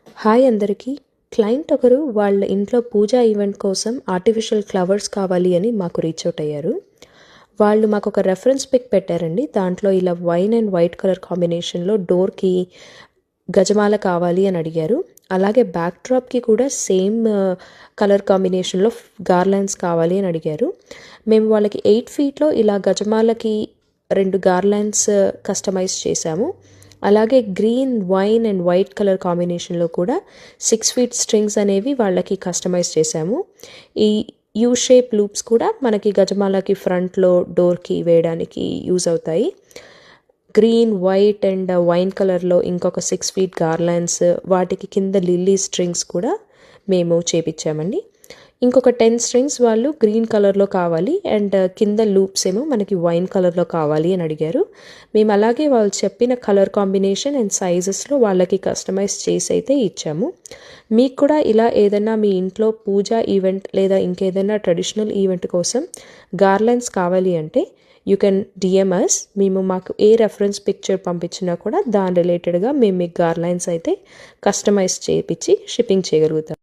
Hi అందరికీ. Client ఒకరు వాళ్ళ ఇంట్లో పూజా ఈవెంట్ కోసం ఆర్టిఫిషియల్ ఫ్లవర్స్ కావాలి అని మాకు రీచ్ అవుట్ అయ్యారు. వాళ్ళు మాకు ఒక రెఫరెన్స్ పిక్ పెట్టారండి. దాంట్లో ఇలా వైన్ అండ్ వైట్ కలర్ కాంబినేషన్లో డోర్కి గజమాల కావాలి అని అడిగారు. అలాగే బ్యాక్ డ్రాప్కి కూడా సేమ్ కలర్ కాంబినేషన్లో గార్లాండ్స్ కావాలి అని అడిగారు. మేము వాళ్ళకి 8 ఫీట్లో ఇలా గజమాలకి 2 గార్లాండ్స్ కస్టమైజ్ చేశాము. అలాగే green, wine and white colour కాంబినేషన్లో కూడా 6 ఫీట్ స్ట్రింగ్స్ అనేవి వాళ్ళకి కస్టమైజ్ చేశాము. ఈ యూ షేప్ లూప్స్ కూడా మనకి గజమాలకి ఫ్రంట్లో డోర్కి వేయడానికి యూజ్ అవుతాయి. గ్రీన్, వైట్ అండ్ వైన్ కలర్లో ఇంకొక 6 ఫీట్ గార్లాండ్స్, వాటికి కింద లిల్లీ స్ట్రింగ్స్ కూడా మేము చేపించామండి. ఇంకొక 10 స్ట్రింగ్స్ వాళ్ళు గ్రీన్ కలర్లో కావాలి అండ్ కింద లూప్స్ ఏమో మనకి వైన్ కలర్లో కావాలి అని అడిగారు. మేము అలాగే వాళ్ళు చెప్పిన కలర్ కాంబినేషన్ అండ్ సైజెస్లో వాళ్ళకి కస్టమైజ్ చేసి అయితే ఇచ్చాము. మీకు కూడా ఇలా ఏదైనా మీ ఇంట్లో పూజా ఈవెంట్ లేదా ఇంకేదైనా ట్రెడిషనల్ ఈవెంట్ కోసం గార్లాండ్స్ కావాలి అంటే యూ కెన్ డిఎం అస్. మేము మాకు ఏ రెఫరెన్స్ పిక్చర్ పంపించినా కూడా దాని రిలేటెడ్గా మేము మీకు గార్లాండ్స్ అయితే కస్టమైజ్ చేయించి షిప్పింగ్ చేయగలుగుతాం.